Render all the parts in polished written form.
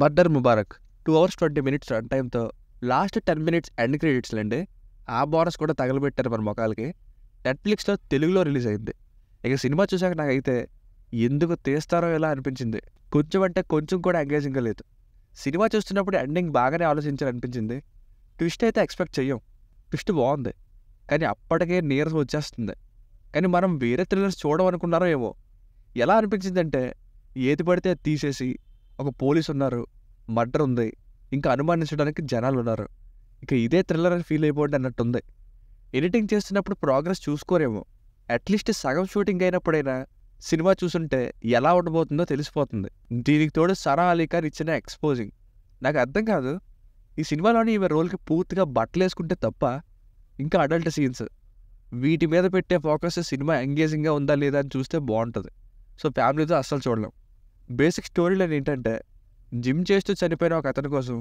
Murder Mubarak 2 hours 20 minutes run టైంతో last 10 minutes end క్రెడిట్స్లండి. ఆ బోనస్ కూడా తగలబెట్టారు మన మొఖాలకి. నెట్ఫ్లిక్స్లో తెలుగులో రిలీజ్ అయింది. ఇక సినిమా చూసాక నాకైతే ఎందుకు తీస్తారో ఇలా అనిపించింది. కొంచెం అంటే కొంచెం కూడా ఎంగేజింగ్గా లేదు. సినిమా చూస్తున్నప్పుడు ఎండింగ్ బాగానే ఆలోచించాలనిపించింది. ట్విస్ట్ అయితే ఎక్స్పెక్ట్ చెయ్యం. ట్విస్ట్ బాగుంది, కానీ అప్పటికే నీరసం వచ్చేస్తుంది. కానీ మనం వేరే థ్రిల్లర్స్ చూడమనుకున్నారో ఏమో. ఎలా అనిపించిందంటే ఏది పడితే అది తీసేసి ఒక పోలీస్ ఉన్నారు, మర్డర్ ఉంది, ఇంకా అనుమానించడానికి జనాలు ఉన్నారు, ఇక ఇదే థ్రిల్లర్ అని ఫీల్ అయిపోండి అన్నట్టుంది. ఎడిటింగ్ చేస్తున్నప్పుడు ప్రోగ్రెస్ చూసుకోరేమో. అట్లీస్ట్ సగం షూటింగ్ అయినప్పుడైనా సినిమా చూసుంటే ఎలా ఉండబోతుందో తెలిసిపోతుంది. దీనికి తోడు సరా అలీ ఖాన్ ఇచ్చిన ఎక్స్పోజింగ్ నాకు అర్థం కాదు. ఈ సినిమాలోని ఈమె రోల్కి పూర్తిగా బట్టలు వేసుకుంటే తప్ప ఇంకా అడల్ట్ సీన్స్ వీటి మీద పెట్టే ఫోకస్ సినిమా ఎంగేజింగ్గా ఉందా లేదా అని చూస్తే బాగుంటుంది. సో ఫ్యామిలీతో అస్సలు చూడలేం. బేసిక్ స్టోరీ లైన్ ఏంటంటే జిమ్ చేస్తూ చనిపోయిన ఒక అతని కోసం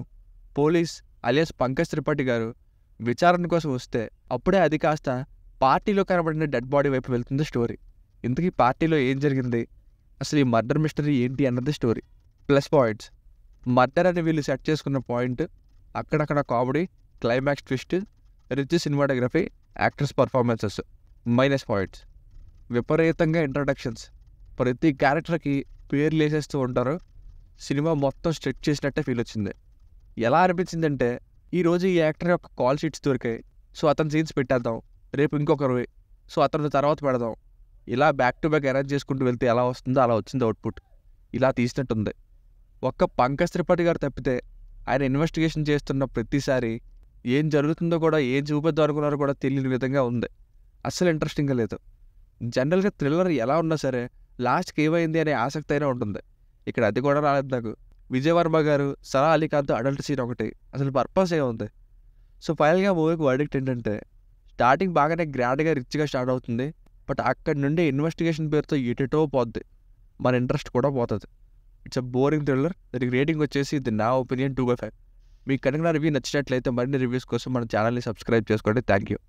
పోలీస్ అలియాస్ పంకజ్ త్రిపాఠి గారు విచారణ కోసం వస్తే అప్పుడే అది కాస్త పార్టీలో కనబడిన డెడ్ బాడీ వైపు వెళ్తుంది స్టోరీ. ఇంతకీ పార్టీలో ఏం జరిగింది, అసలు ఈ మర్డర్ మిస్టరీ ఏంటి అన్నది స్టోరీ. ప్లస్ పాయింట్స్: మర్డర్ అని వీళ్ళు సెట్ చేసుకున్న పాయింట్, అక్కడక్కడ comedy, climax twist, rich cinematography, actors performances. Minus points: విపరీతంగా ఇంట్రడక్షన్స్, ప్రతి క్యారెక్టర్కి పేర్లు వేసేస్తూ ఉంటారు. సినిమా మొత్తం స్ట్రెచ్ చేసినట్టే ఫీల్ వచ్చింది. ఎలా అనిపించిందంటే ఈరోజు ఈ యాక్టర్ యొక్క కాల్ షీట్స్ దొరికాయి, సో అతని సీన్స్ పెట్టేద్దాం, రేపు ఇంకొకరు, సో అతను తర్వాత పెడదాం, ఇలా బ్యాక్ టు బ్యాక్ అరేంజ్ చేసుకుంటూ వెళ్తే ఎలా వస్తుందో అలా వచ్చింది అవుట్పుట్. ఇలా తీసినట్టుంది. ఒక్క పంకజ్ త్రిపాఠి గారు తప్పితే ఆయన ఇన్వెస్టిగేషన్ చేస్తున్న ప్రతిసారి ఏం జరుగుతుందో కూడా, ఏం చూపిద్దాం అనుకున్నారో కూడా తెలియని విధంగా ఉంది. అస్సలు ఇంట్రెస్టింగ్గా లేదు. జనరల్గా థ్రిల్లర్ ఎలా ఉన్నా సరే లాస్ట్కి ఏమైంది అనే ఆసక్తి అయినా ఉంటుంది. ఇక్కడ అది కూడా రాలేదు నాకు. విజయ్ వర్మ గారు, సరా అలీ ఖాన్తో అడల్ట్ సీన్ ఒకటి, అసలు పర్పస్ ఏముంది? సో ఫైనల్గా మూవీకి వర్డిక్ట్ ఏంటంటే స్టార్టింగ్ బాగానే గ్రాండ్గా రిచ్గా స్టార్ట్ అవుతుంది, బట్ అక్కడి నుండి ఇన్వెస్టిగేషన్ పేరుతో ఎటెటో పోద్ది, మన ఇంట్రెస్ట్ కూడా పోతుంది. It's a boring thriller. దానికి రేటింగ్ వచ్చేసి ఇది నా ఒపీనియన్ 2/5. మీకు కనుక నా రివ్యూ నచ్చినట్లయితే మరిన్ని రివ్యూస్ కోసం మన ఛానల్ని సబ్స్క్రైబ్ చేసుకోండి. Thank you.